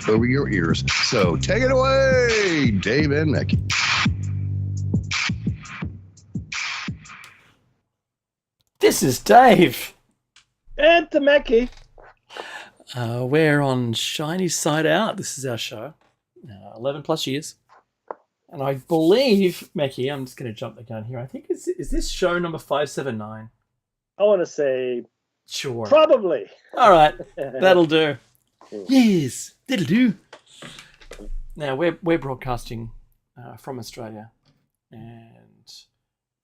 over your ears. So take it away, Dave and Mickey. This is Dave. And Tameki. We're on Shiny Side Out. This is our show. 11 plus years. And I believe, Meki, I'm just going to jump the gun here. I think, is this show number 579? I want to say Sure. probably. All right. That'll do. Yes, that'll do. Now, we're broadcasting from Australia. And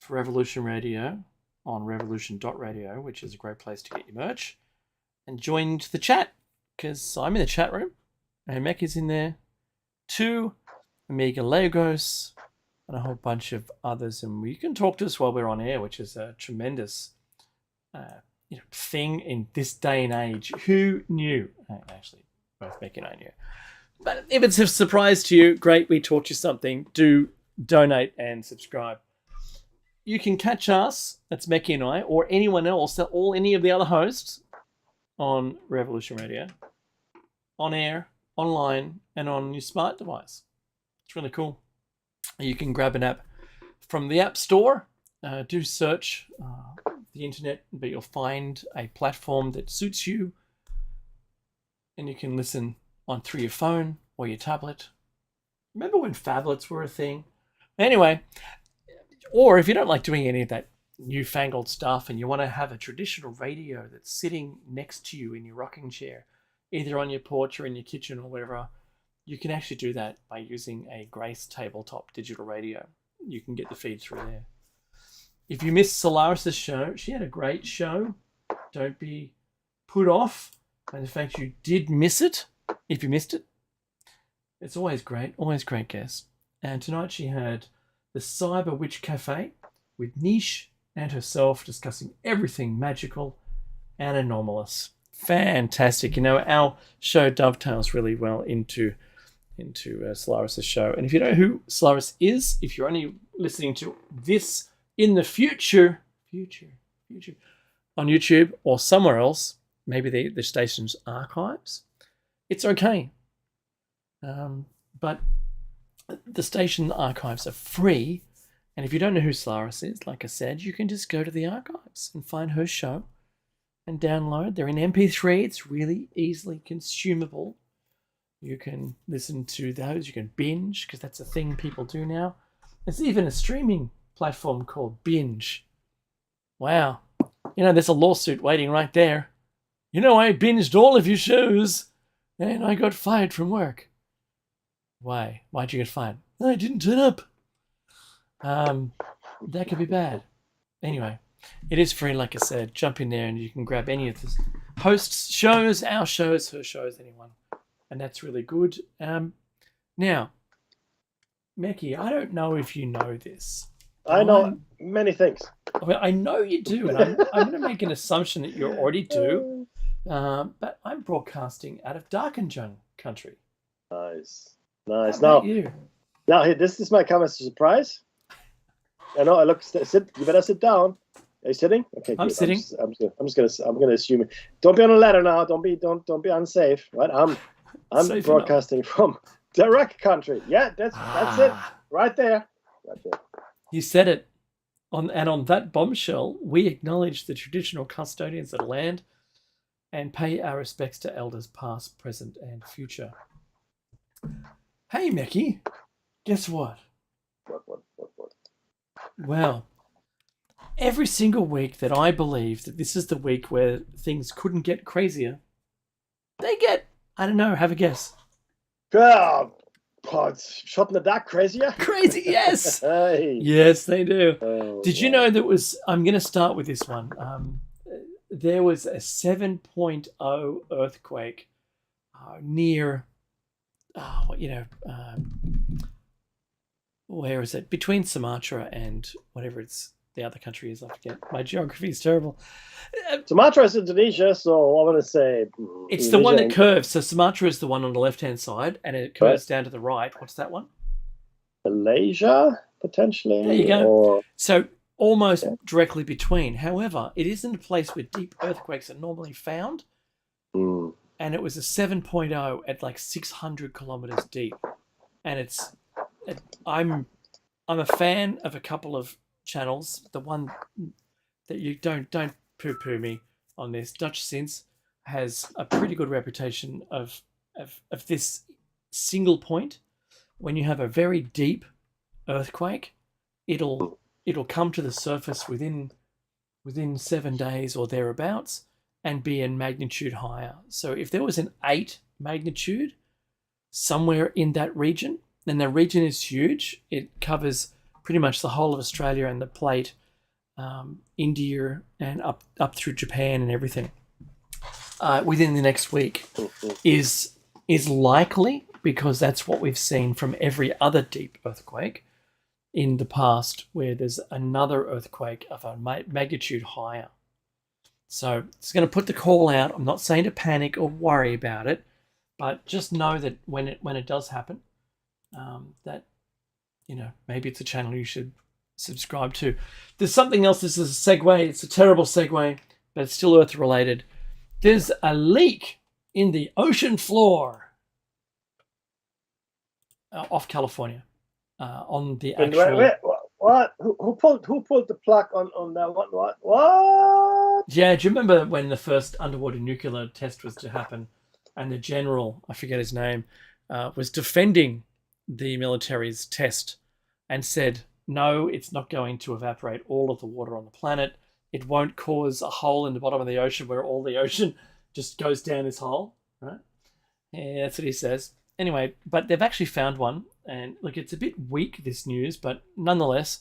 for Revolution Radio on revolution.radio, which is a great place to get your merch. And joined the chat, because I'm in the chat room. And Meki's in there. Too. Amiga Lagos, and a whole bunch of others, and you can talk to us while we're on air, which is a tremendous thing in this day and age. Who knew? Actually, both Mickey and I knew. But if it's a surprise to you, great, we taught you something. Do donate and subscribe. You can catch us, that's Mickey and I, or anyone else, any of the other hosts on Revolution Radio, on air, online, and on your smart device. It's really cool. You can grab an app from the App Store. Do search the internet, but you'll find a platform that suits you. And you can listen through your phone or your tablet. Remember when phablets were a thing? Anyway, or if you don't like doing any of that newfangled stuff and you want to have a traditional radio that's sitting next to you in your rocking chair, either on your porch or in your kitchen or wherever, you can actually do that by using a Grace tabletop digital radio. You can get the feed through there. If you missed Solaris' show, she had a great show. Don't be put off by the fact you did miss it. If you missed it, it's always great guest. And tonight she had the Cyber Witch Cafe with Niche and herself discussing everything magical and anomalous. Fantastic. Our show dovetails really well into Solaris' show. And if you know who Solaris is, if you're only listening to this in the future on YouTube or somewhere else, maybe the station's archives, it's okay. But the station archives are free. And if you don't know who Solaris is, like I said, you can just go to the archives and find her show and download. They're in MP3. It's really easily consumable. You can listen to those. You can binge, because that's a thing people do now. There's even a streaming platform called Binge. Wow. There's a lawsuit waiting right there. I binged all of your shows and I got fired from work. Why? Why'd you get fired? I didn't turn up. That could be bad. Anyway, it is free, like I said. Jump in there and you can grab any of the hosts' shows, our shows, her shows, anyone. And that's really good. Now, Meki, I don't know if you know this. I know many things. I know you do, and I'm going to make an assumption that you already do. But I'm broadcasting out of Darkinjung country. Nice. How about you? Now, this might come as a surprise. I know. Sit. You better sit down. Are you sitting? Okay, I'm good. sitting. I'm gonna assume it. Don't be on a ladder now. Don't be unsafe. Right? I'm Safe broadcasting from direct country. Yeah, that's it. Right there. You said it. On that bombshell, we acknowledge the traditional custodians of the land and pay our respects to elders past, present, and future. Hey, Meki, guess what? What? Well, every single week that I believe that this is the week where things couldn't get crazier, they get, I don't know, have a guess. Oh, it's shot in the dark crazier? Crazy, yes. Hey. Yes, they do. Oh, Did you know I'm going to start with this one. There was a 7.0 earthquake near, where is it? Between Sumatra and whatever the other country is, I forget. My geography is terrible. Sumatra is Indonesia, so I want to say... It's the one that curves. So Sumatra is the one on the left-hand side, and it curves down to the right. What's that one? Malaysia, potentially? There you go. So almost directly between. However, it isn't a place where deep earthquakes are normally found. and it was a 7.0 at like 600 kilometers deep. And I'm a fan of a couple of channels. The one that you don't poo-poo me on this, Dutch Sense, has a pretty good reputation of this single point. When you have a very deep earthquake, it'll come to the surface within 7 days or thereabouts and be in magnitude higher. So if there was an 8 magnitude somewhere in that region, then the region is huge. It covers pretty much the whole of Australia and the plate, India and up through Japan and everything. Within the next week is likely, because that's what we've seen from every other deep earthquake in the past, where there's another earthquake of a magnitude higher. So it's going to put the call out. I'm not saying to panic or worry about it, but just know that when it does happen, that maybe it's a channel you should subscribe to. There's something else. This is a segue. It's a terrible segue, but it's still Earth related. There's a leak in the ocean floor off California on the actual. Wait, what? Who pulled the plug on that one? What? Yeah, do you remember when the first underwater nuclear test was to happen, and the general, I forget his name, was defending the military's test and said, no, it's not going to evaporate all of the water on the planet. It won't cause a hole in the bottom of the ocean where all the ocean just goes down this hole, right? Yeah, that's what he says. Anyway, but they've actually found one, and look, it's a bit weak, this news, but nonetheless,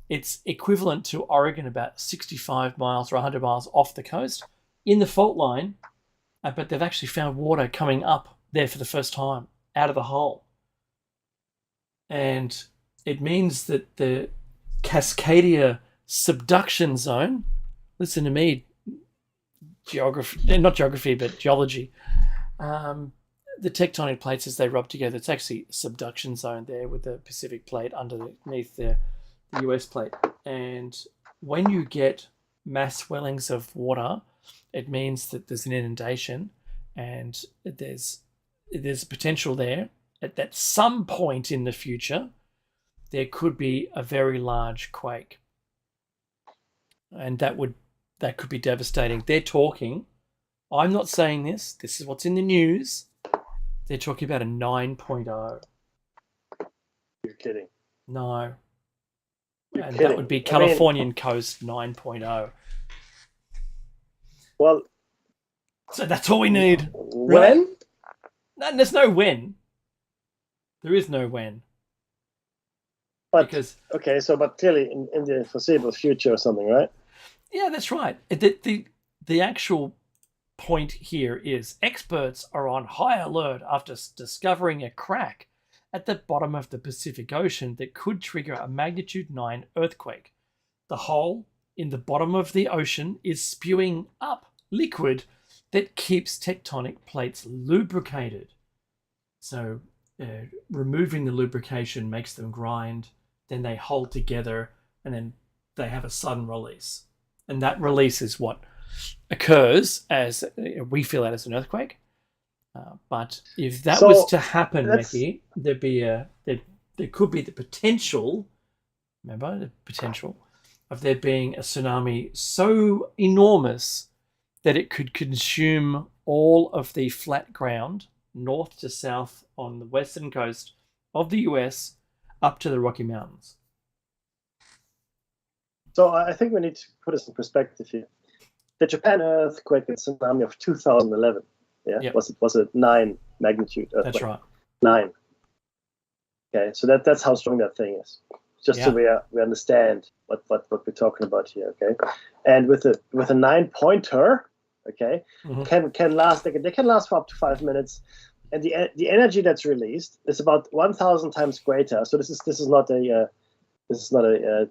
it's equivalent to Oregon, about 65 miles or 100 miles off the coast in the fault line, but they've actually found water coming up there for the first time out of the hole. And it means that the Cascadia subduction zone, listen to me, not geography, but geology, the tectonic plates as they rub together, it's actually a subduction zone there with the Pacific plate underneath the US plate. And when you get mass swellings of water, it means that there's an inundation, and there's potential there at some point in the future there could be a very large quake, and that could be devastating. They're talking, I'm not saying this is what's in the news, they're talking about a 9.0. You're kidding. No. You're And kidding. that would be Californian coast 9.0. Well, so that's all we need. when? No, there's no when. There is no when. But Because okay, but clearly in the foreseeable future or something, right? yeah, that's right. The actual point here is experts are on high alert after discovering a crack at the bottom of the Pacific Ocean that could trigger a magnitude 9 earthquake. The hole in the bottom of the ocean is spewing up liquid that keeps tectonic plates lubricated. So removing the lubrication makes them grind, then they hold together, and then they have a sudden release. And that release is what occurs as we feel that as an earthquake. But if that was to happen, Mickey, there could be the potential. Remember the potential of there being a tsunami so enormous that it could consume all of the flat ground north to south on the western coast of the US up to the Rocky Mountains. So I think we need to put this in perspective here. The Japan earthquake and tsunami of 2011, Yep. was a 9 magnitude earthquake. That's right. 9. Okay, so that's how strong that thing is. Just so we understand what we're talking about here. Okay, and with a 9-pointer, okay, can last. They can last for up to 5 minutes, and the energy that's released is about 1,000 times greater. So this is not a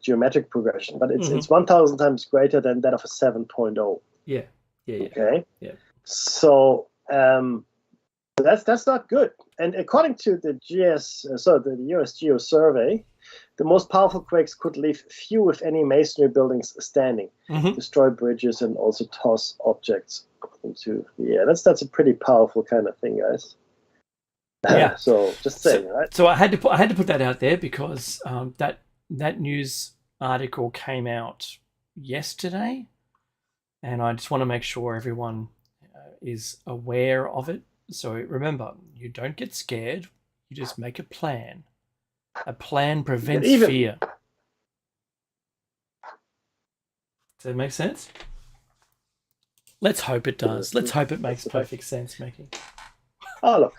geometric progression, but it's 1,000 times greater than that of a 7.0. Yeah. Okay. Yeah. So that's not good. And according to the US Geo survey, The most powerful quakes could leave few, if any, masonry buildings standing, destroy bridges, and also toss objects into the air. That's a pretty powerful kind of thing, guys. Yeah. So just saying, right? So I had to put that out there because that news article came out yesterday, and I just want to make sure everyone is aware of it. So remember, you don't get scared. You just make a plan. A plan prevents fear. Does that make sense? Let's hope it does. Let's hope it makes perfect sense, Mickey. Oh, look.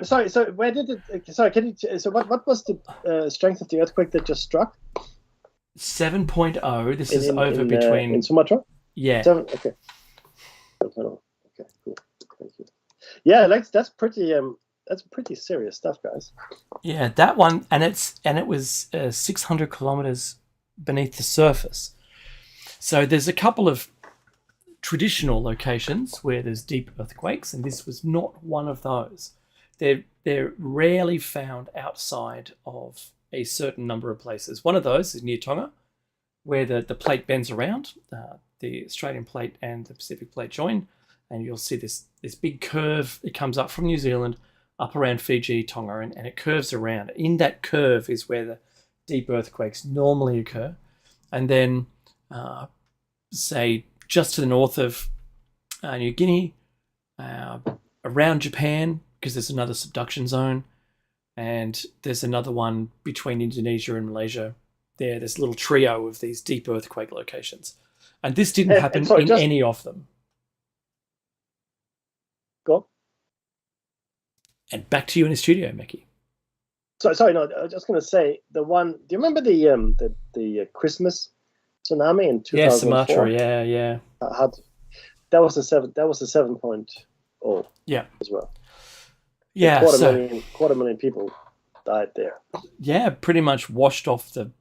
Sorry. So where did it? Sorry. Can you? So what was the strength of the earthquake that just struck? 7.0. This is over between in Sumatra. Yeah. 7. Okay. Okay. Cool. Thank you. Yeah, that's pretty serious stuff, guys. Yeah, that one, and it was 600 kilometers beneath the surface. So there's a couple of traditional locations where there's deep earthquakes, and this was not one of those. They're rarely found outside of a certain number of places. One of those is near Tonga, where the plate bends around, the Australian plate and the Pacific plate join, and you'll see this big curve. It comes up from New Zealand, up around Fiji, Tonga, and it curves around. In that curve is where the deep earthquakes normally occur. And then, say, just to the north of New Guinea, around Japan, because there's another subduction zone, and there's another one between Indonesia and Malaysia. There's a little trio of these deep earthquake locations. And this didn't happen in any of them. Go. And back to you in the studio, Mickey. Sorry, no, I was just going to say the one. Do you remember the Christmas tsunami in 2004? Yeah, Sumatra. Yeah. That was a 7.0. Yeah, as well. Yeah, quarter million people died there. Yeah, pretty much washed off the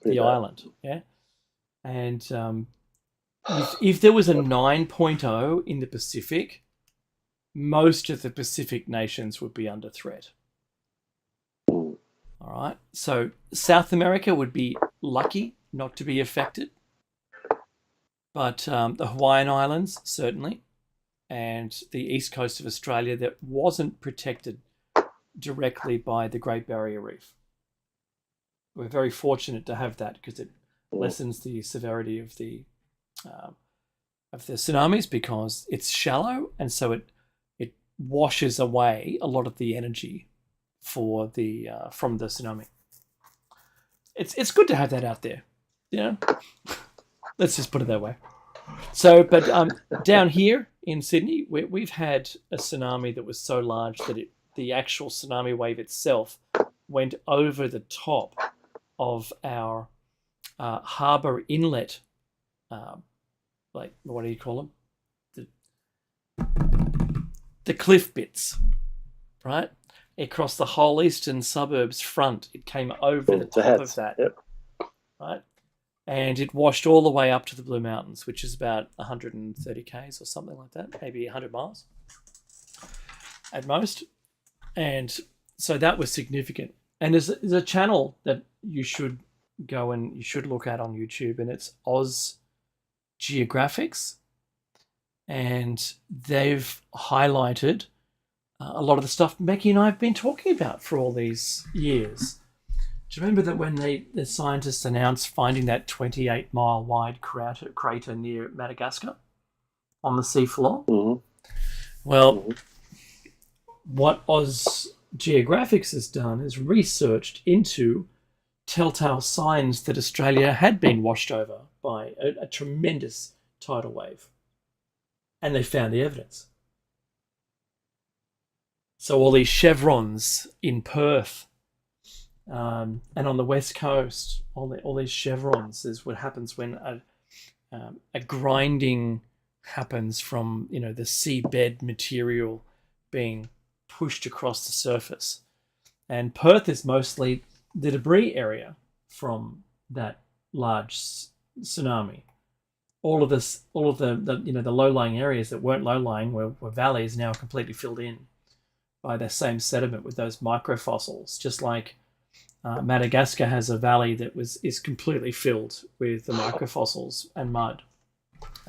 island. Yeah, and if there was a 9.0 in the Pacific, most of the Pacific nations would be under threat. All right, so South America would be lucky not to be affected, but the Hawaiian Islands certainly, and the east coast of Australia that wasn't protected directly by the Great Barrier Reef. We're very fortunate to have that because it lessens the severity of the tsunamis because it's shallow, and so it washes away a lot of the energy for the from the tsunami. It's good to have that out there, you know. Let's just put it that way. So, but down here in Sydney, we've had a tsunami that was so large that the actual tsunami wave itself went over the top of our harbour inlet, like, what do you call them? The cliff bits, right? Across the whole eastern suburbs front. It came over the top of that, right? And it washed all the way up to the Blue Mountains, which is about 130 k's or something like that, maybe 100 miles at most. And so that was significant. And there's a channel that you should go and you should look at on YouTube, and it's Oz Geographics. And they've highlighted a lot of the stuff Becky and I have been talking about for all these years. Do you remember that when the scientists announced finding that 28-mile wide crater near Madagascar on the seafloor? Mm-hmm. Well, what Oz Geographics has done is researched into telltale signs that Australia had been washed over by a tremendous tidal wave. And they found the evidence. So all these chevrons in Perth, and on the west coast, all these chevrons is what happens when a grinding happens from the seabed material being pushed across the surface, and Perth is mostly the debris area from that large tsunami. All of the low-lying areas that weren't low-lying were valleys now completely filled in by the same sediment with those microfossils, just like Madagascar has a valley that is completely filled with the microfossils and mud.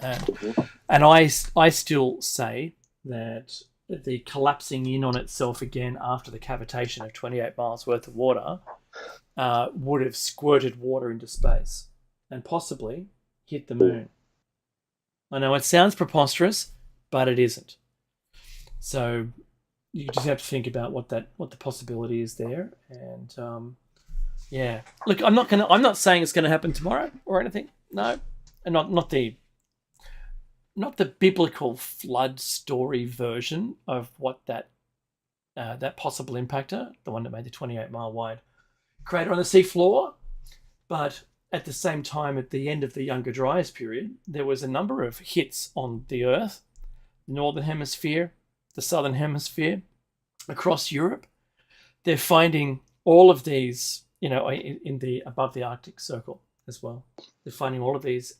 And I still say that the collapsing in on itself again after the cavitation of 28 miles worth of water would have squirted water into space and possibly hit the moon. I know it sounds preposterous, but it isn't. So you just have to think about what the possibility is there. And yeah, look, I'm not saying it's going to happen tomorrow or anything. No, and not the biblical flood story version of what that possible impactor, the one that made the 28-mile wide crater on the seafloor. But at the same time, at the end of the Younger Dryas period, there was a number of hits on the Earth, the Northern Hemisphere, the Southern Hemisphere, across Europe. They're finding all of these, in the above the Arctic Circle as well. They're finding all of these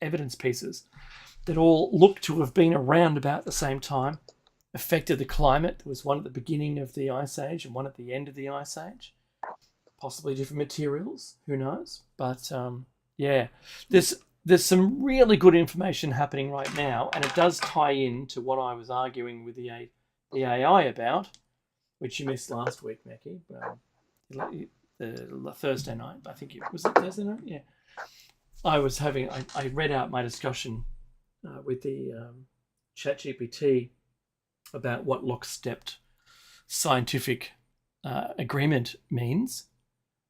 evidence pieces that all look to have been around about the same time, affected the climate. There was one at the beginning of the Ice Age and one at the end of the Ice Age. Possibly different materials, who knows? But yeah, there's some really good information happening right now, and it does tie in to what I was arguing with the AI about, which you missed last week, Mackie. The Thursday night, I think was it Thursday night? Yeah. I read out my discussion with the ChatGPT about what lockstep scientific agreement means.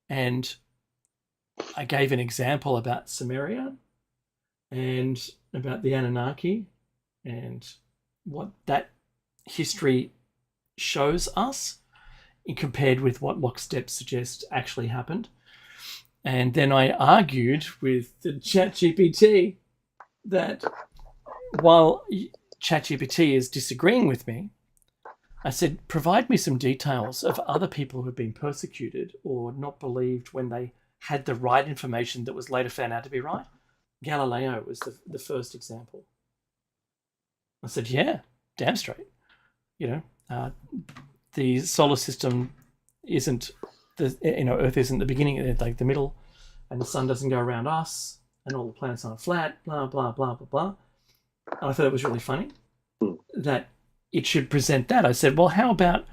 And I gave an example about Sumeria and about the Anunnaki and what that history shows us compared with what lockstep suggests actually happened. And then I argued with the ChatGPT that while ChatGPT is disagreeing with me, I said, provide me some details of other people who have been persecuted or not believed when they had the right information that was later found out to be right. Galileo was the first example. I said, yeah, damn straight. The solar system isn't, Earth isn't the beginning, it's like the middle, and the sun doesn't go around us, and all the planets aren't flat, blah, blah, blah, blah, blah. And I thought it was really funny that it should present that. I said, well, how about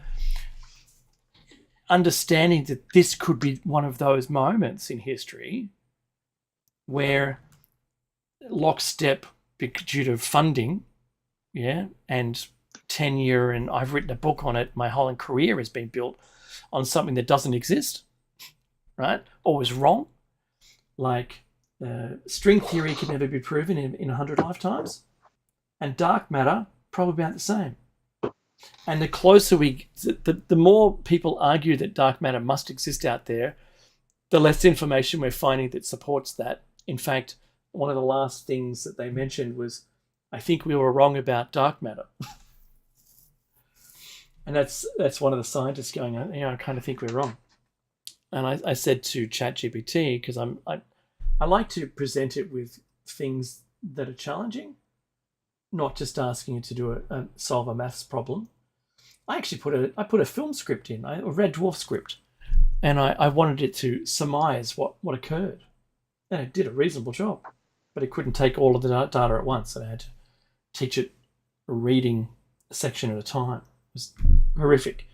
understanding that this could be one of those moments in history where lockstep, due to funding, and tenure, and I've written a book on it, my whole career has been built on something that doesn't exist, right? Or was wrong. Like string theory could never be proven in 100 lifetimes. And dark matter, probably about the same. And the closer the more people argue that dark matter must exist out there, the less information we're finding that supports that. In fact, one of the last things that they mentioned was, I think we were wrong about dark matter. And that's one of the scientists going, I kind of think we're wrong. And I said to ChatGPT, because I like to present it with things that are challenging, not just asking it to do solve a maths problem. I actually put a film script in, a Red Dwarf script, and I wanted it to surmise what occurred. And it did a reasonable job, but it couldn't take all of the data at once. And I had to teach it reading a section at a time. It was horrific.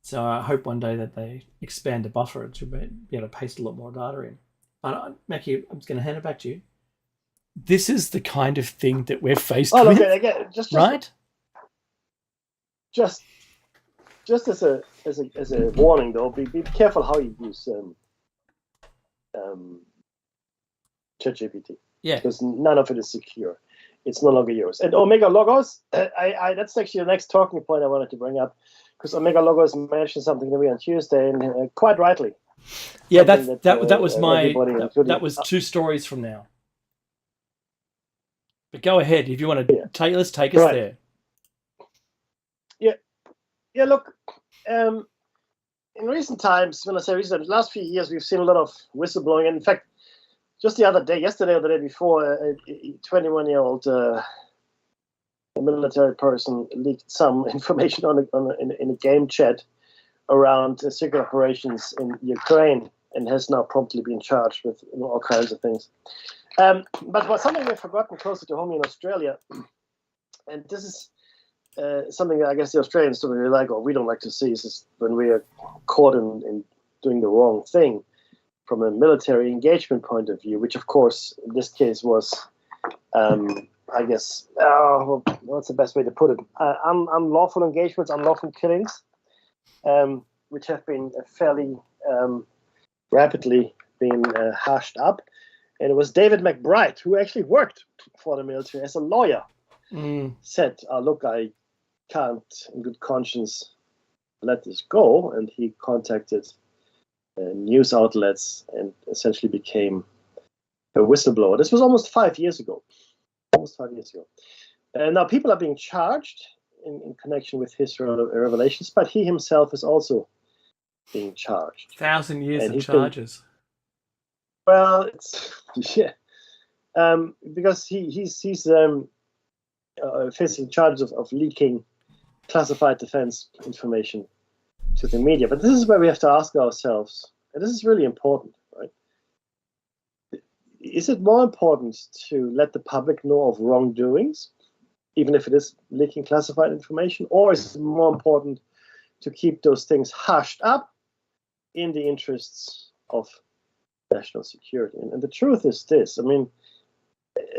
So I hope one day that they expand the buffer to be able to paste a lot more data in. But Mackie, I'm just going to hand it back to you. This is the kind of thing that we're faced with, look, again, right? Just as a warning, though, be careful how you use ChatGPT. Yeah, because none of it is secure. It's no longer yours. And Omega Logos, that's actually the next talking point I wanted to bring up, because Omega Logos mentioned something to me on Tuesday, and quite rightly. Yeah, that was 2 stories from now. But go ahead if you want to let's take us there. Yeah. Look, in recent times, when I say recent, the last few years, we've seen a lot of whistleblowing. And in fact, just yesterday or the day before, a 21-year-old military person leaked some information in a game chat around secret operations in Ukraine and has now promptly been charged with all kinds of things. But something we've forgotten closer to home in Australia, and this is something that I guess the Australians don't really like, or we don't like to see, is when we are caught in doing the wrong thing from a military engagement point of view, which of course in this case was, I guess, what's the best way to put it? Unlawful engagements, unlawful killings, which have been fairly rapidly being hashed up. And it was David McBride, who actually worked for the military as a lawyer, said, look, I can't in good conscience let this go. And he contacted news outlets and essentially became a whistleblower. This was almost 5 years ago. Now people are being charged in connection with his revelations, but he himself is also being charged. 1,000 years of charges. Well, it's because he's facing charges of leaking classified defense information to the media. But this is where we have to ask ourselves, and this is really important, right? Is it more important to let the public know of wrongdoings, even if it is leaking classified information, or is it more important to keep those things hushed up in the interests of national security? And the truth is this: I mean,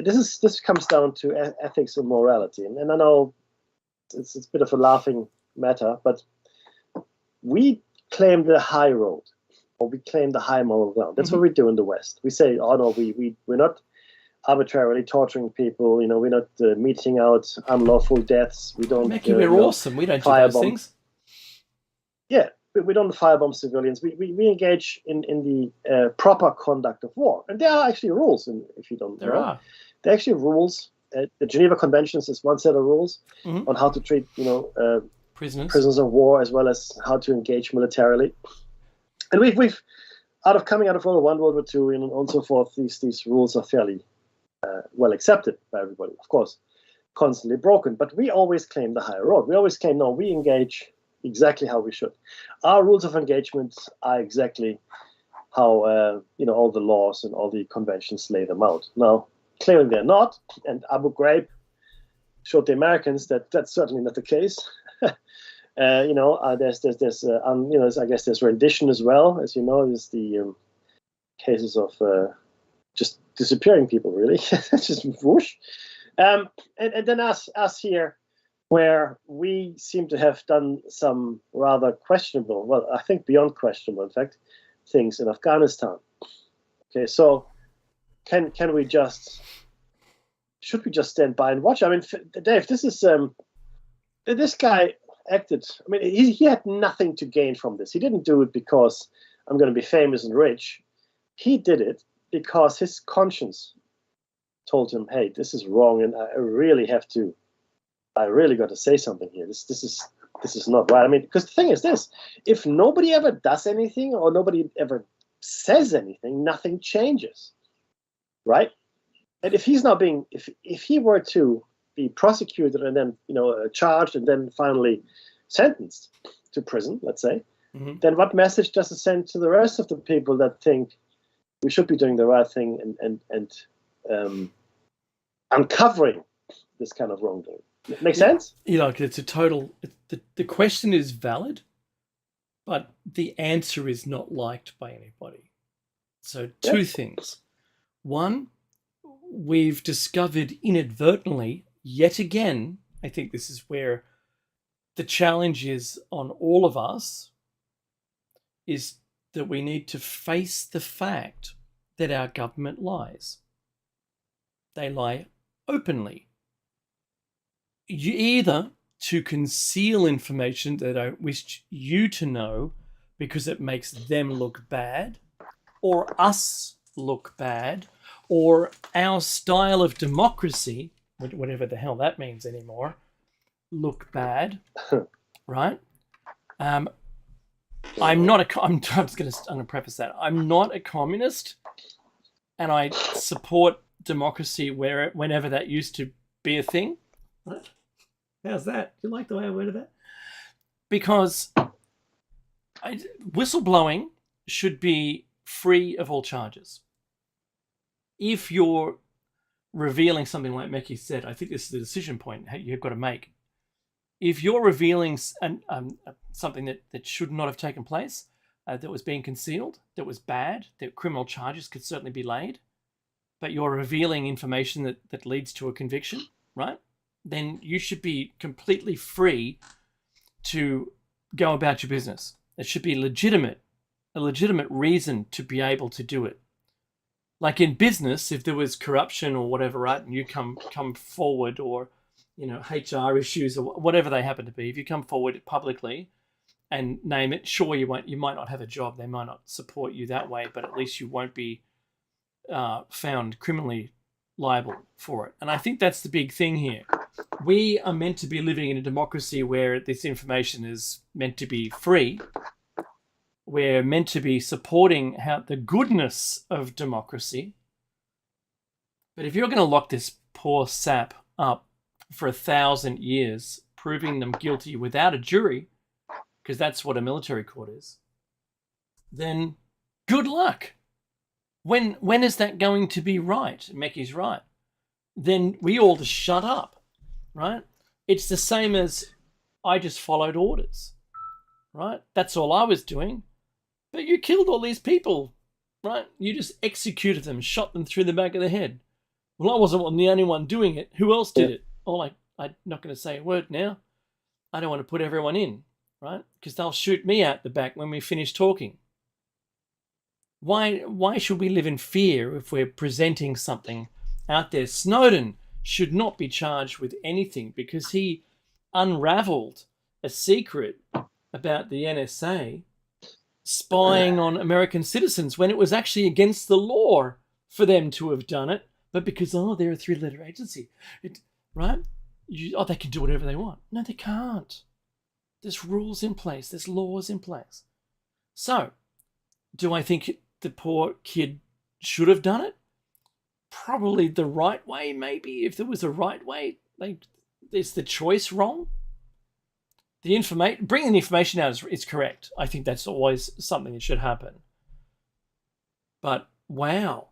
this comes down to ethics and morality. And I know it's a bit of a laughing matter, but we claim the high road, or we claim the high moral ground. That's what we do in the West. We say, oh no, we're not arbitrarily torturing people. You know, we're not meting out unlawful deaths. We don't. Mickey, we're awesome. We don't do those things. Yeah, we don't firebomb civilians. We engage in the proper conduct of war, and there are actually rules. And if you don't know, there are actually rules. The Geneva Conventions is one set of rules on how to treat, prisoners of war, as well as how to engage militarily. And we've coming out of World War I, World War II, and so forth. These rules are fairly well accepted by everybody, of course, constantly broken. But we always claim the higher road. We always claim, no, we engage exactly how we should. Our rules of engagement are exactly how all the laws and all the conventions lay them out. Now, clearly they're not, and Abu Ghraib showed the Americans that that's certainly not the case. I guess there's rendition as well, as you know. There's the cases of just disappearing people, really, just whoosh. And then us here, where we seem to have done some rather questionable, well, I think beyond questionable, in fact, things in Afghanistan. Okay, so should we just stand by and watch? I mean, Dave, this is this guy acted. I mean, he had nothing to gain from this. He didn't do it because I'm going to be famous and rich. He did it because his conscience told him, "Hey, this is wrong, and I really got to say something here. This is not right." I mean, because the thing is this: if nobody ever does anything or nobody ever says anything, nothing changes, right? And if he's not being, if he were to be prosecuted and then charged and then finally sentenced to prison, let's say, then what message does it send to the rest of the people that think we should be doing the right thing and uncovering this kind of wrongdoing? Make sense? It's a total. The question is valid, but the answer is not liked by anybody. So two things. One, we've discovered inadvertently, yet again, I think this is where the challenge is on all of us, is that we need to face the fact that our government lies. They lie openly. You either to conceal information that I wish you to know because it makes them look bad, or us look bad, or our style of democracy, whatever the hell that means anymore, look bad, right? I'm going to preface that. I'm not a communist, and I support democracy whenever that used to be a thing. What? How's that? Do you like the way I worded that? Because whistleblowing should be free of all charges. If you're revealing something like Meki said, I think this is the decision point you've got to make. If you're revealing something that should not have taken place, that was being concealed, that was bad, that criminal charges could certainly be laid, but you're revealing information that leads to a conviction, right? Then you should be completely free to go about your business. It should be a legitimate reason to be able to do it. Like in business, if there was corruption or whatever, right, and you come forward, or HR issues or whatever they happen to be, if you come forward publicly and name it, sure, you might not have a job, they might not support you that way, but at least you won't be found criminally liable for it. And I think that's the big thing here. We are meant to be living in a democracy where this information is meant to be free. We're meant to be supporting the goodness of democracy. But if you're going to lock this poor sap up for 1,000 years, proving them guilty without a jury, because that's what a military court is, then good luck. When is that going to be right? Meki's right. Then we all just shut up, right? It's the same as I just followed orders, right? That's all I was doing. But you killed all these people, right? You just executed them, shot them through the back of the head. Well, I wasn't the only one doing it. Who else did it? Oh, I'm not going to say a word now. I don't want to put everyone in, right? Because they'll shoot me out the back when we finish talking. Why should we live in fear if we're presenting something out there? Snowden should not be charged with anything because he unraveled a secret about the NSA spying on American citizens when it was actually against the law for them to have done it, but because, they're a 3-letter agency, right? They can do whatever they want. No, they can't. There's rules in place. There's laws in place. So, do I think the poor kid should have done it? Probably the right way, maybe. If there was a right way, is the choice wrong? Bringing the information out is correct. I think that's always something that should happen. But wow,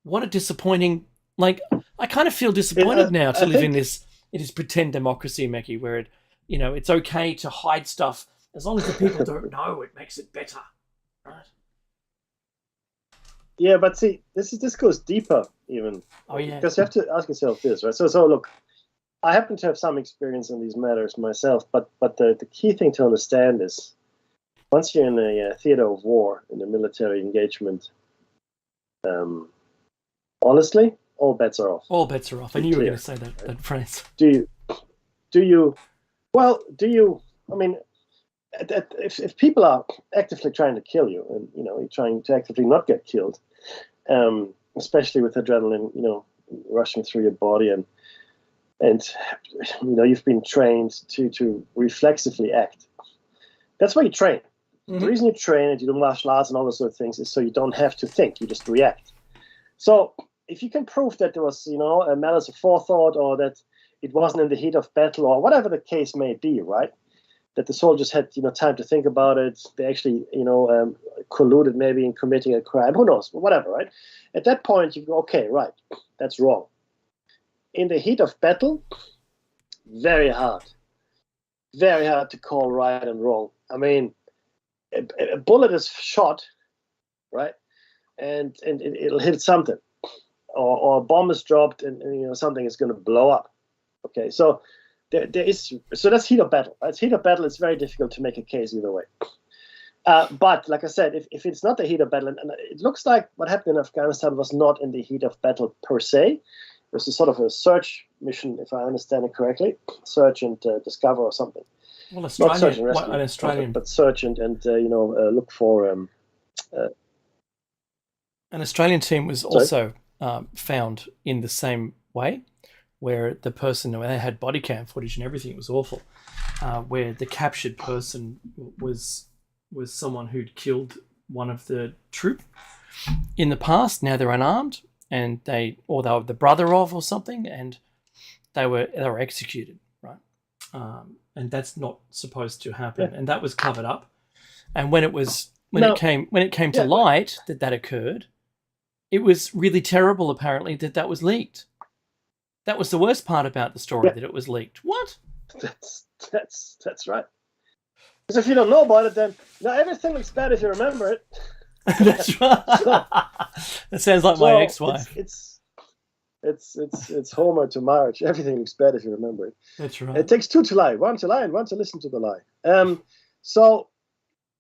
what a disappointing! I kind of feel disappointed now to live in this pretend democracy, Meki, where it's okay to hide stuff as long as the people don't know. It makes it better, right? Yeah, but see, this goes deeper even. Oh yeah, because you have to ask yourself this, right? So look. I happen to have some experience in these matters myself, but the key thing to understand is once you're in a theater of war, in a military engagement, honestly, all bets are off. All bets are off. I knew you were going to say that phrase. Do you? I mean, if people are actively trying to kill you, and you're trying to actively not get killed, especially with adrenaline, rushing through your body and you've been trained to reflexively act. That's why you train. Mm-hmm. The reason you train and you do martial arts and all those sort of things is so you don't have to think, you just react. So if you can prove that there was, a malice of forethought, or that it wasn't in the heat of battle, or whatever the case may be, right? That the soldiers had, time to think about it. They actually, colluded maybe in committing a crime. Who knows? Whatever, right? At that point, you go, okay, right, that's wrong. In the heat of battle, very hard to call right and wrong. I mean, a bullet is shot, right, and it'll hit something, or a bomb is dropped, and something is going to blow up. Okay, so that's heat of battle. Right? It's heat of battle. It's very difficult to make a case either way. But like I said, if it's not the heat of battle, and it looks like what happened in Afghanistan was not in the heat of battle per se. It was a sort of a search mission, if I understand it correctly, search and discover or something. Well, not search and rescue, an Australian, but search and look for. An Australian team was also found in the same way, where the person, they had body cam footage and everything. It was awful. Where the captured person was someone who'd killed one of the troop in the past. Now they're unarmed. And they were the brother of or something, and they were executed, right? And that's not supposed to happen, and that was covered up. And when it No. came to Yeah. light that occurred, it was really terrible. Apparently, that was leaked. That was the worst part about the story, Yeah. that it was leaked. What? That's right. Because if you don't know about it, then everything looks bad if you remember it. That's right. That sounds like my ex-wife. It's Homer to Marge. Everything looks bad if you remember it. That's right. It takes two to lie, one to lie and one to listen to the lie. So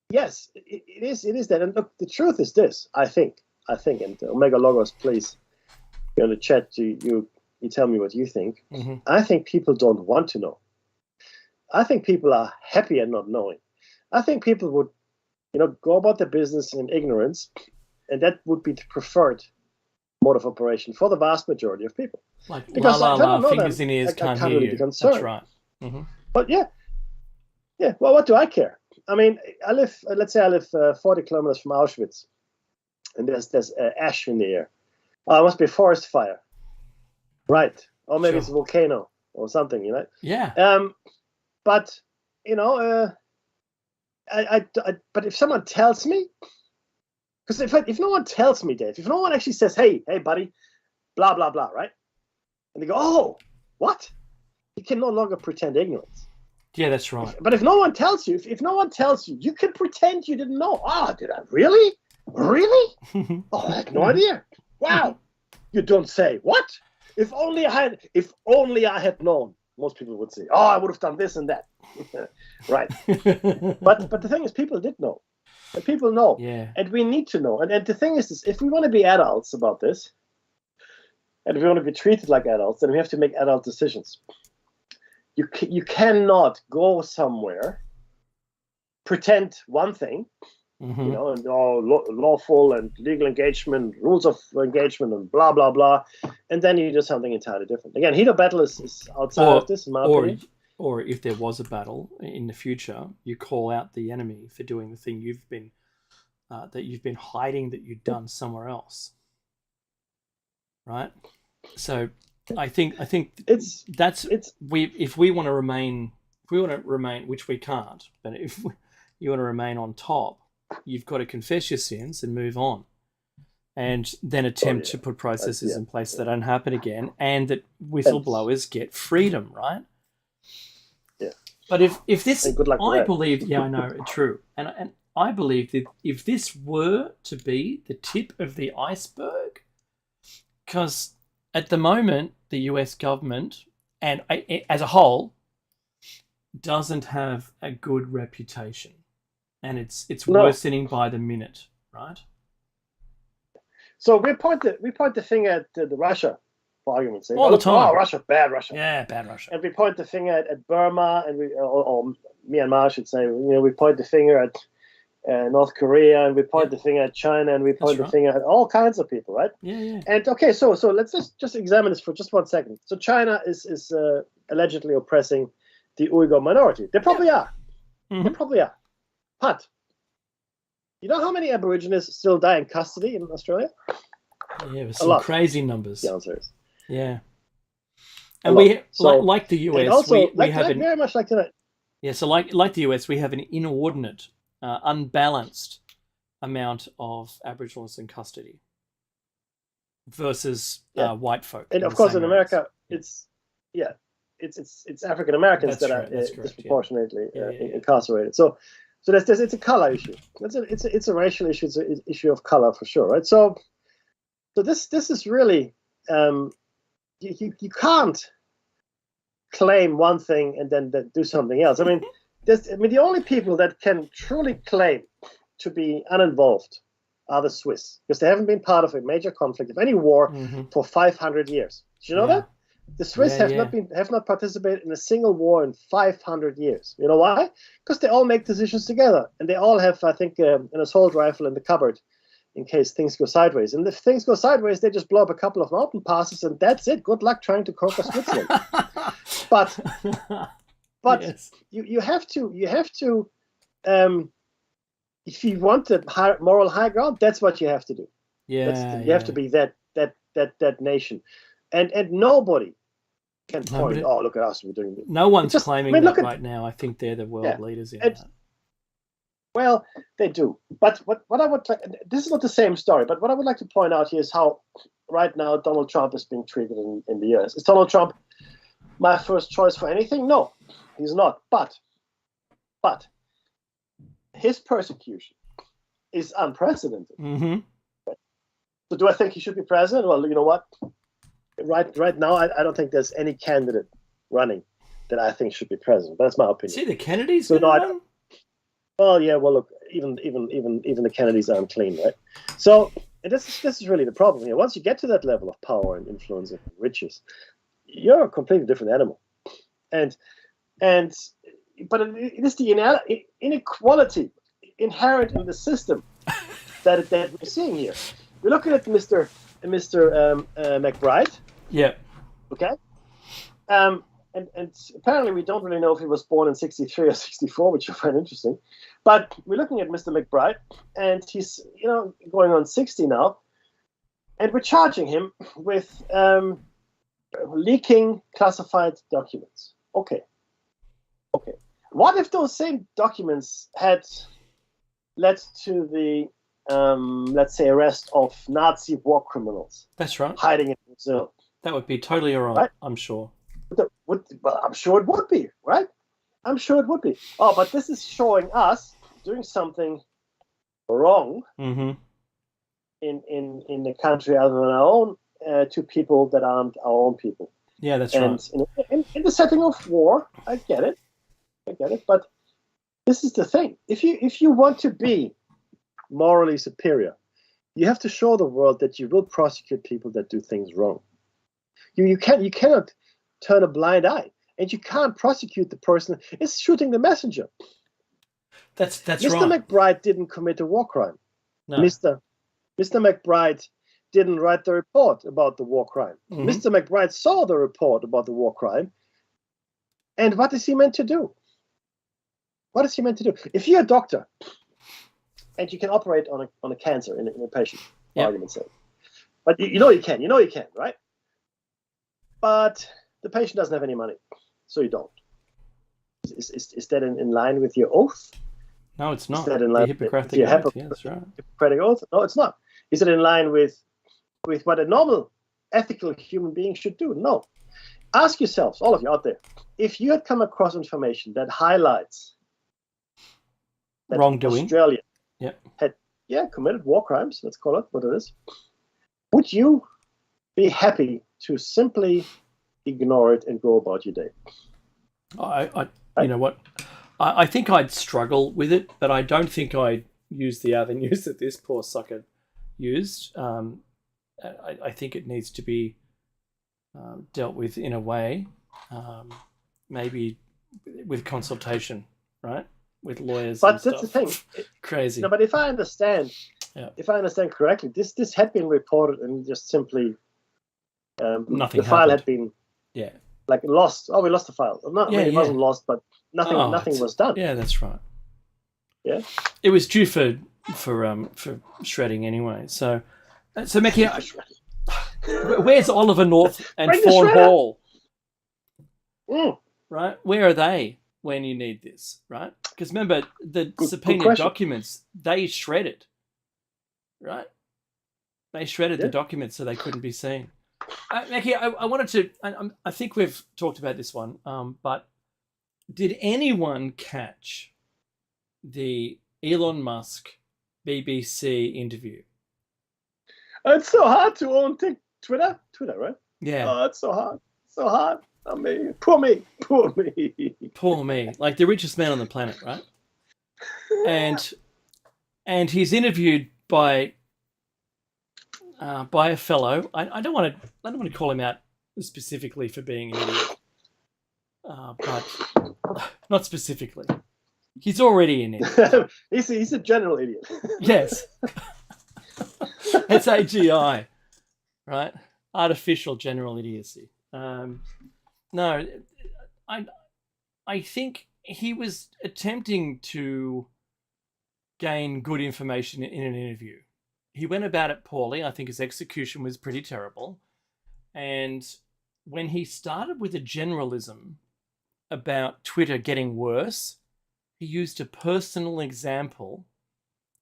yes, it is that. And look, the truth is this. I think, and Omega Logos, please, in the chat, you tell me what you think. Mm-hmm. I think people don't want to know. I think people are happy at not knowing. I think people would, go about their business in ignorance, and that would be the preferred mode of operation for the vast majority of people. Like, Because la, if I don't know fingers them, in ears, I can't can't hear really you. be concerned. That's right. Mm-hmm. But yeah. Well, what do I care? I mean, let's say I live 40 kilometers from Auschwitz, and there's ash in the air. Oh, it must be a forest fire, right? Or maybe it's a volcano or something, Yeah. But but if someone tells me, because if no one tells me, Dave, if no one actually says, hey, buddy, blah blah blah, right? And they go, oh, what? You can no longer pretend ignorance. Yeah, that's right. But if no one tells you, if no one tells you, you can pretend you didn't know. Oh, did I really? Really? Oh, I had no idea. Wow. You don't say. What? If only I had known. Most people would say, oh, I would have done this and that. Right. But the thing is, people did know. And people know. Yeah. And we need to know. And the thing is this, if we want to be adults about this, and if we want to be treated like adults, then we have to make adult decisions. You cannot go somewhere, pretend one thing, Mm-hmm. and lawful and legal engagement, rules of engagement, and blah blah blah, and then you do something entirely different. Again, heat of battle is outside of this, in my opinion. Or if there was a battle in the future, you call out the enemy for doing the thing you've been hiding, that you'd done somewhere else, right? So I think if we want to remain, which we can't, but if you want to remain on top, you've got to confess your sins and move on, and then attempt to put processes in place that don't happen again, and that whistleblowers get freedom, right? Yeah. But if this, good luck with I that. believe, I know, true, and I believe that if this were to be the tip of the iceberg, because at the moment the US government and as a whole doesn't have a good reputation. And it's worsening by the minute, right? So we point the finger at the Russia, for argument's sake. All the time. Oh, Russia, bad Russia. Yeah, bad Russia. And we point the finger at Burma, and or Myanmar, I should say. We point the finger at North Korea, and we point the finger at China, and we point the finger at all kinds of people, right? Yeah. And okay, so let's just examine this for just 1 second. So China is allegedly oppressing the Uyghur minority. They probably are. Mm-hmm. They probably are. But you know how many Aborigines still die in custody in Australia? Yeah, with some crazy numbers. The answer is. Yeah. And we, like the US, also, we have very much like tonight. Yeah, so like the US, we have an inordinate, unbalanced amount of Aboriginals in custody versus white folk. And of course, in America, it's African Americans that are disproportionately incarcerated. So it's a color issue. It's a racial issue. It's an issue of color for sure, right? So this is really you can't claim one thing and then do something else. I mean, the only people that can truly claim to be uninvolved are the Swiss, because they haven't been part of a major conflict of any war for 500 years. Did you know that? The Swiss have not participated in a single war in 500 years. You know why? Because they all make decisions together, and they all have, I think, an assault rifle in the cupboard in case things go sideways. And if things go sideways, they just blow up a couple of mountain passes, and that's it. Good luck trying to conquer Switzerland. but yes. you have to if you want the moral high ground, that's what you have to do. You have to be that nation, and nobody can point. Oh, look at us, we're doing it. No one's claiming that right now. I think they're the world leaders in that. Well, they do. But what I would like, this is not the same story, but what I would like to point out here is how right now Donald Trump is being treated in the US. Is Donald Trump my first choice for anything? No, he's not. But his persecution is unprecedented. Mm-hmm. So do I think he should be president? Well, you know what? Right now, I don't think there's any candidate running that I think should be president. But that's my opinion. See, the Kennedys. So no, well, yeah. Well, look, even the Kennedys aren't clean, right? So this is really the problem here. Once you get to that level of power and influence and riches, you're a completely different animal. But it is the inequality inherent in the system that we're seeing here. We're looking at Mr. McBride. Yeah. Okay. And apparently we don't really know if he was born in 63 or 64, which I find interesting. But we're looking at Mr. McBride, and he's going on 60 now, and we're charging him with leaking classified documents. Okay. What if those same documents had led to the let's say, arrest of Nazi war criminals? That's right. Hiding in Brazil. That would be totally all right, I'm sure. Well, I'm sure it would be, right? I'm sure it would be. Oh, but this is showing us doing something wrong Mm-hmm. in the country other than our own to people that aren't our own people. Yeah, that's right. And in the setting of war, I get it. But this is the thing. If you want to be morally superior, you have to show the world that you will prosecute people that do things wrong. You cannot turn a blind eye, and you can't prosecute the person. It's shooting the messenger. That's Mr. right. McBride didn't commit a war crime. No. Mr. McBride didn't write the report about the war crime. Mhm. Mr. McBride saw the report about the war crime. And what is he meant to do? What is he meant to do? If you're a doctor and you can operate on a cancer in a patient, for Yep. argument's sake, but you know you can, right? But the patient doesn't have any money, so you don't. Is that in line with your oath? No, it's not. Is that in The line Hippocratic with your oath. Yeah, that's right. Hippocratic oath? No, it's not. Is it in line with what a normal, ethical human being should do? No. Ask yourselves, all of you out there, if you had come across information that highlights that Wrongdoing. Australia Yeah. had committed war crimes, let's call it what it is, would you be happy to simply ignore it and go about your day? You know what? I think I'd struggle with it, but I don't think I'd use the avenues that this poor sucker used. I think it needs to be dealt with in a way, maybe with consultation, right, with lawyers. But and that's stuff. the thing. Crazy. No, but if I understand, correctly, this had been reported and just simply Nothing the file happened. had been Yeah. lost. Oh, we lost the file. Not Yeah, it wasn't lost, but nothing was done. Yeah, that's right. Yeah. It was due for shredding anyway. So Mickey, where's Oliver North and Bring the Fawn shredder. Hall? Mm. Right? Where are they when you need this? Right? Because remember, the subpoenaed question. documents, they shredded. Right? They shredded the Yeah. documents so they couldn't be seen. Mickey, I wanted to. I think we've talked about this one, but did anyone catch the Elon Musk BBC interview? It's so hard to own Twitter, right? Yeah. Oh, it's so hard. I mean, poor me. Poor me, like the richest man on the planet, right? And he's interviewed by a fellow. I don't want to call him out specifically for being an idiot, but not specifically. He's already an idiot. he's a general idiot. Yes, it's AGI, right? Artificial general idiocy. No, I think he was attempting to gain good information in an interview. He went about it poorly. I think his execution was pretty terrible. And when he started with a generalism about Twitter getting worse, he used a personal example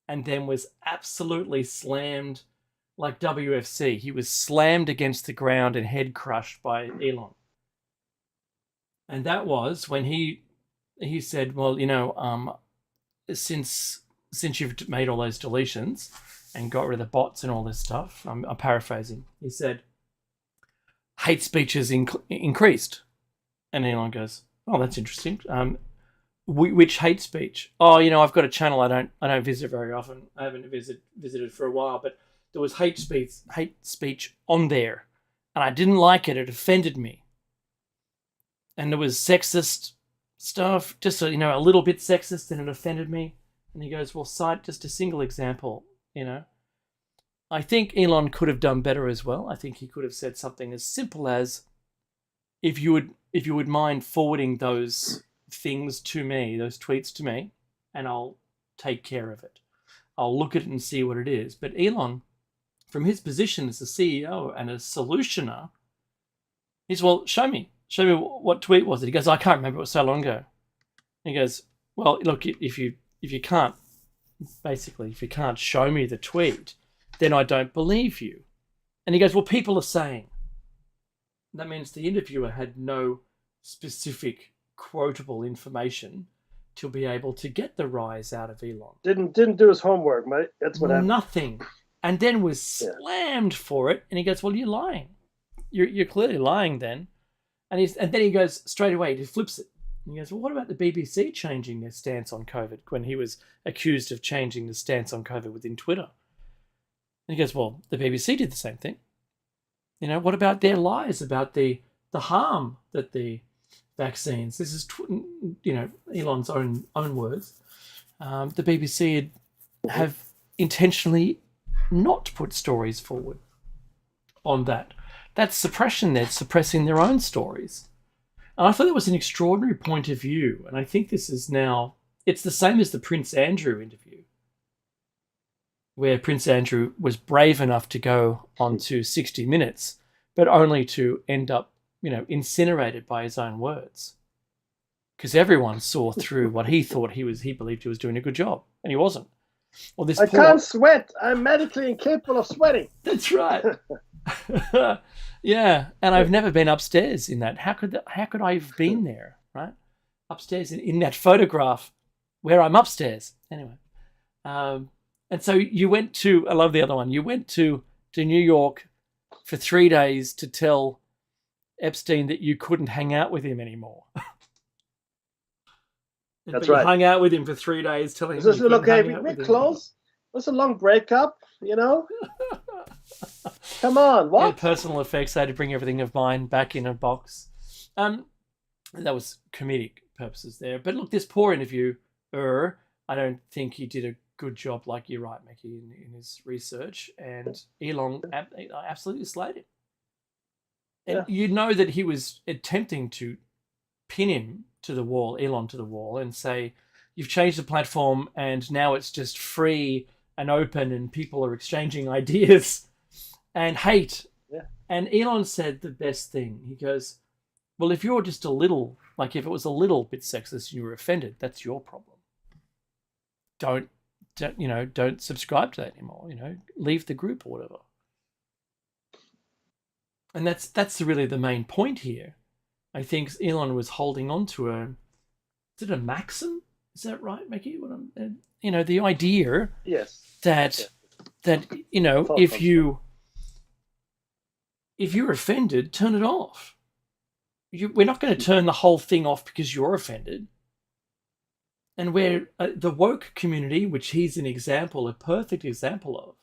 and then was absolutely slammed like WFC. He was slammed against the ground and head crushed by Elon. And that was when he said, well, since you've made all those deletions and got rid of the bots and all this stuff, I'm paraphrasing, he said, hate speech has increased. And Elon goes, oh, that's interesting. Which hate speech? Oh, I've got a channel I don't visit very often. I haven't visited for a while, but there was hate speech on there, and I didn't like it. It offended me. And there was sexist stuff, just a little bit sexist, and it offended me. And he goes, well, cite just a single example. I think Elon could have done better as well. I think he could have said something as simple as, if you would mind forwarding those things to me, those tweets to me, and I'll take care of it. I'll look at it and see what it is. But Elon, from his position as a CEO and a solutioner, he's, well, show me what tweet was it. He goes, I can't remember, it was so long ago. He goes, well, look, if you can't show me the tweet, then I don't believe you. And he goes, well, people are saying. That means the interviewer had no specific quotable information to be able to get the rise out of Elon. Didn't do his homework, mate. That's what happened. Nothing. And then was slammed for it. And he goes, well, you're lying. You're clearly lying then. And then he goes straight away, he flips it. And he goes, well, what about the BBC changing their stance on COVID when he was accused of changing the stance on COVID within Twitter? And he goes, well, the BBC did the same thing. What about their lies about the harm that the vaccines? This is, Elon's own words. The BBC have intentionally not put stories forward on that. That's suppression. They're suppressing their own stories. And I thought that was an extraordinary point of view. And I think this is now, it's the same as the Prince Andrew interview, where Prince Andrew was brave enough to go onto 60 Minutes, but only to end up, incinerated by his own words. Because everyone saw through what he thought he believed he was doing a good job, and he wasn't. Well, I can't sweat. I'm medically incapable of sweating. That's right. Yeah, and I've never been upstairs in that. How could I have been there, right? Upstairs in that photograph where I'm upstairs. Anyway. And so you went to, I love the other one, you went to New York for 3 days to tell Epstein that you couldn't hang out with him anymore. That's right. You hung out with him for 3 days telling him you couldn't hang out with him. We're close. It was a long breakup, Come on, what? Yeah, personal effects. I had to bring everything of mine back in a box. That was comedic purposes there. But look, this poor interviewer, I don't think he did a good job, like you're right, Mickey, in his research. And Elon absolutely slayed him. And you know that he was attempting to pin him to the wall, Elon to the wall, and say, you've changed the platform and now it's just free and open and people are exchanging ideas and hate. Yeah. And Elon said the best thing. He goes, well, if you're just a little, like if it was a little bit sexist and you were offended, that's your problem. Don't subscribe to that anymore, leave the group or whatever. And that's really the main point here. I think Elon was holding on to is it a maxim? Is that right, Mickey? The idea that if you're offended, turn it off. We're not going to turn the whole thing off because you're offended. And where the woke community, which he's a perfect example of,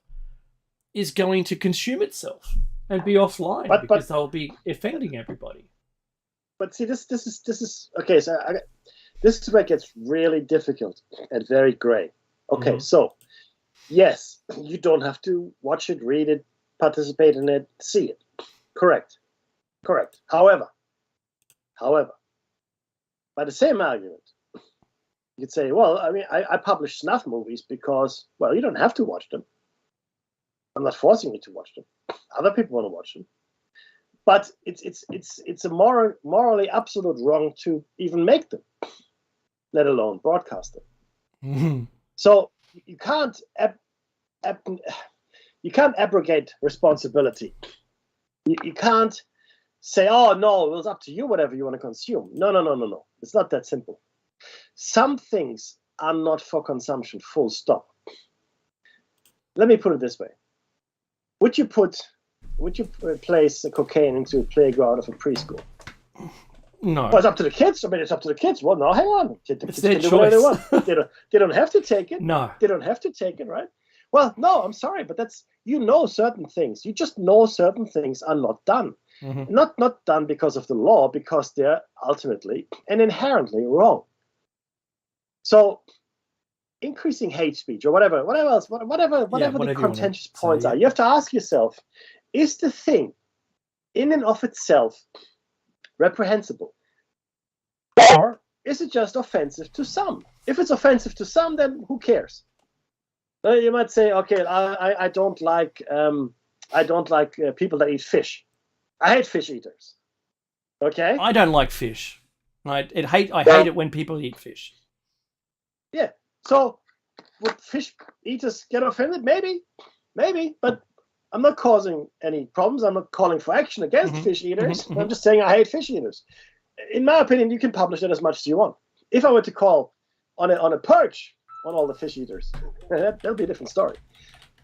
is going to consume itself and be offline because they'll be offending everybody. But see, this is okay. So this is where it gets really difficult and very gray. Okay, So yes, you don't have to watch it, read it, participate in it, see it. Correct. However, by the same argument, you could say, well, I mean, I publish snuff movies because, well, you don't have to watch them. I'm not forcing you to watch them. Other people want to watch them. But it's a morally absolute wrong to even make them. let alone broadcast it. Mm-hmm. So you can't abrogate responsibility. You can't say, oh no, it was up to you, whatever you want to consume. No. It's not that simple. Some things are not for consumption, full stop. Let me put it this way. Would you place cocaine into a playground of a preschool? No. Well, it's up to the kids. I mean, it's up to the kids. Well, no, hang on. It's Kids their can do whatever they choice. want. They don't have to take it. No. They don't have to take it, right? Well, no, I'm sorry, but that's, certain things. You just know certain things are not done. Mm-hmm. Not done because of the law, because they're ultimately and inherently wrong. So increasing hate speech or whatever the contentious points are, you have to ask yourself, is the thing in and of itself reprehensible? Or is it just offensive to some? If it's offensive to some, then who cares? You might say, okay, I don't like people that eat fish. I hate fish eaters. Okay. I don't like fish. I hate it when people eat fish. Yeah. So would fish eaters get offended? Maybe, but I'm not causing any problems. I'm not calling for action against fish eaters. I'm just saying I hate fish eaters. In my opinion, you can publish it as much as you want. If I were to call on a purge on all the fish eaters, that'll be a different story.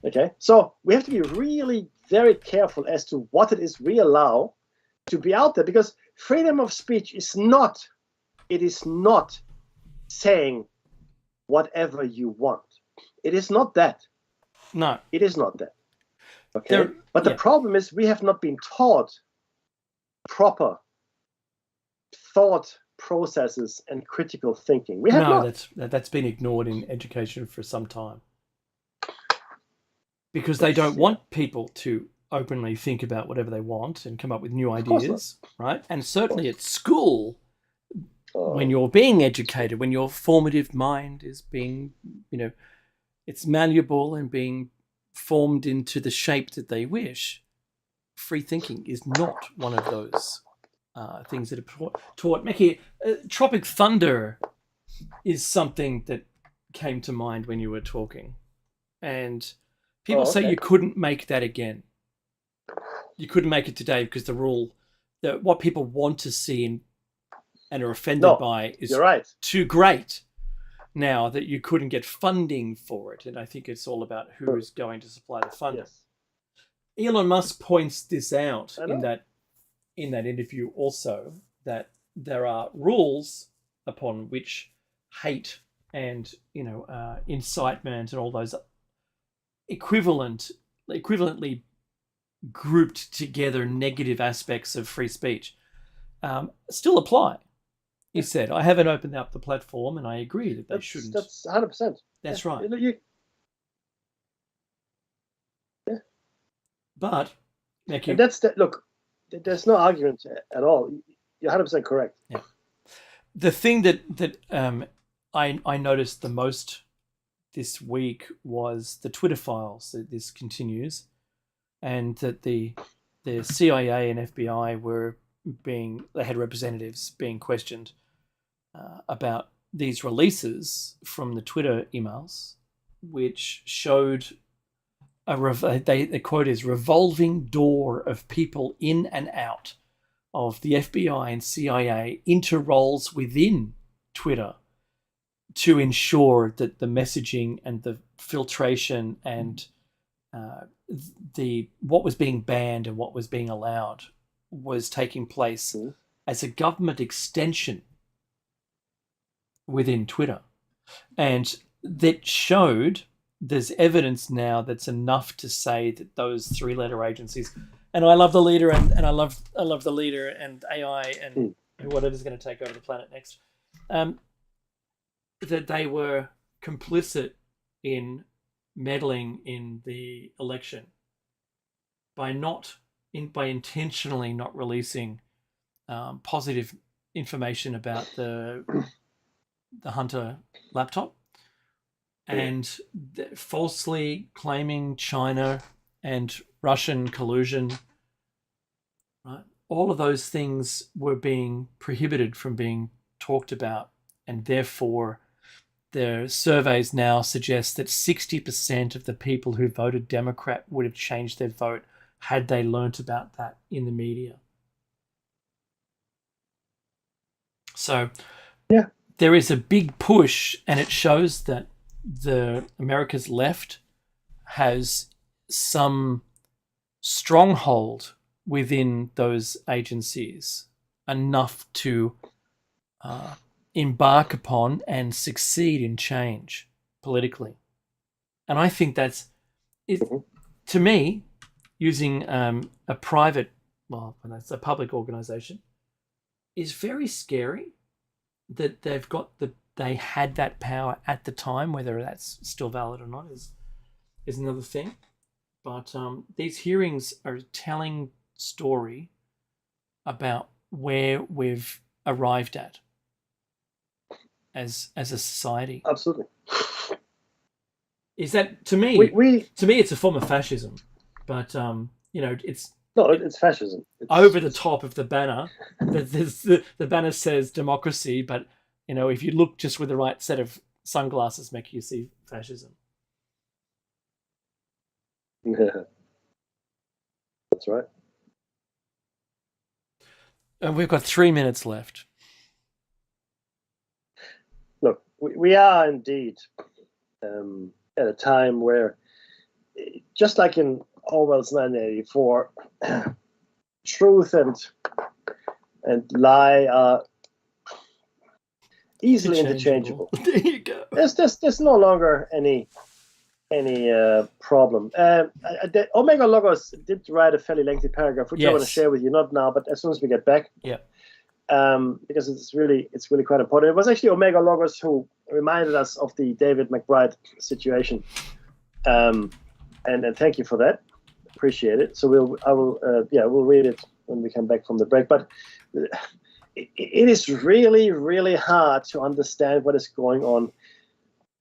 Okay, so we have to be really very careful as to what it is we allow to be out there, because freedom of speech is not saying whatever you want. It is not that. No. It is not that. Okay. But the problem is we have not been taught proper thought processes and critical thinking. We have not. That's been ignored in education for some time. Because they don't want people to openly think about whatever they want and come up with new ideas, right? And certainly at school, when you're being educated, when your formative mind is being, it's malleable and being formed into the shape that they wish, free thinking is not one of those things that are taught. Mickey, Tropic Thunder is something that came to mind when you were talking. And people say you couldn't make that again. You couldn't make it today because the rule that what people want to see and are offended by is too great now, that you couldn't get funding for it. And I think it's all about who is going to supply the funding. Yes. Elon Musk points this out in that interview also, that there are rules upon which hate and incitement and all those equivalently grouped together negative aspects of free speech still apply. He said, I haven't opened up the platform, and I agree that they shouldn't. That's 100%. That's right. But and that's that. Look, there's no argument at all. You're 100% correct. Yeah. The thing that I noticed the most this week was the Twitter files, that this continues, and that the CIA and FBI they had representatives being questioned about these releases from the Twitter emails, which showed the quote is revolving door of people in and out of the FBI and CIA into roles within Twitter to ensure that the messaging and the filtration and what was being banned and what was being allowed was taking place as a government extension within Twitter. And that showed there's evidence now that's enough to say that those three-letter agencies, and I love the leader and I love the leader and AI and whatever's going to take over the planet next, that they were complicit in meddling in the election by intentionally not releasing positive information about the Hunter laptop, and falsely claiming China and Russian collusion. Right, all of those things were being prohibited from being talked about and therefore the surveys now suggest that 60% of the people who voted Democrat would have changed their vote had they learnt about that in the media. So yeah, there is a big push, and it shows that the America's left has some stronghold within those agencies enough to embark upon and succeed in change politically. And I think that's it. To me, using a private, well, that's a public organization, is very scary. That they had that power at the time. Whether that's still valid or not is another thing. But these hearings are telling story about where we've arrived at as a society. Absolutely. Is that, to me? To me, it's a form of fascism, but it's fascism. It's over the top of the banner. The banner says democracy, but if you look just with the right set of sunglasses, make you see fascism. Yeah. That's right. And we've got 3 minutes left. Look, we are indeed at a time where, just like in Orwell's 1984, truth and lie are easily interchangeable. There you go. There's no longer any problem. Omega Logos did write a fairly lengthy paragraph, which I want to share with you, not now, but as soon as we get back. Yeah. Because it's really quite important. It was actually Omega Logos who reminded us of the David McBride situation, and thank you for that. Appreciate it. So we'll read it when we come back from the break. But it is really, really hard to understand what is going on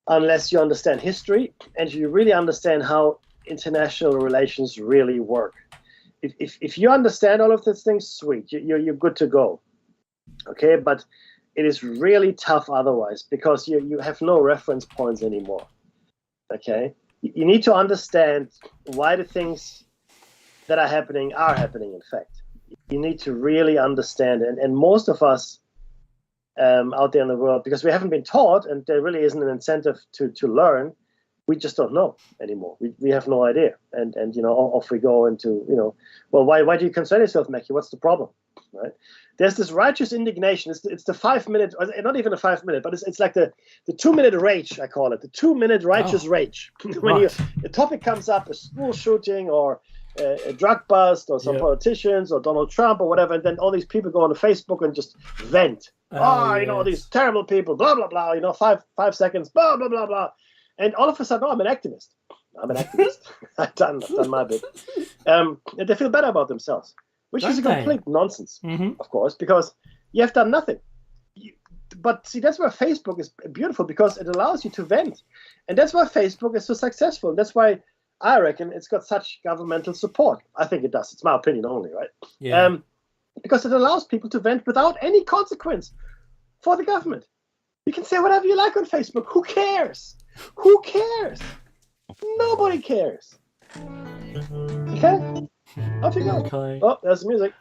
unless you understand history and you really understand how international relations really work. If you understand all of these things, sweet, you're good to go. Okay, but it is really tough otherwise because you have no reference points anymore. Okay, you need to understand why the things that are happening, in fact. You need to really understand, and most of us out there in the world, because we haven't been taught and there really isn't an incentive to learn, we just don't know anymore. We have no idea. And off we go into, well, why do you concern yourself, Mackie? What's the problem? Right? There's this righteous indignation. It's the 5 minute, not even a 5 minute, but it's like the 2 minute rage, I call it, the 2 minute righteous rage. When the topic comes up, a school shooting or a drug bust or some politicians or Donald Trump or whatever, and then all these people go on Facebook and just vent. These terrible people, blah, blah, blah, 5 seconds, blah, blah, blah, blah. And all of a sudden, I'm an activist. I've done my bit. And they feel better about themselves, which is a complete nonsense, of course, because you have done nothing. But see, that's where Facebook is beautiful, because it allows you to vent. And that's why Facebook is so successful. That's why I reckon it's got such governmental support. I think it does. It's my opinion only, right? Yeah. Because it allows people to vent without any consequence for the government. You can say whatever you like on Facebook. Who cares? Who cares? Nobody cares. Okay? Off you go. Okay. Oh, there's the music.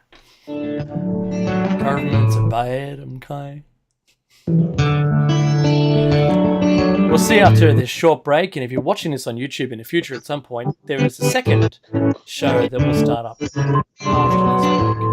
Governments are bad, okay. We'll see after this short break, and if you're watching this on YouTube in the future at some point, there is a second show that will start up after this break.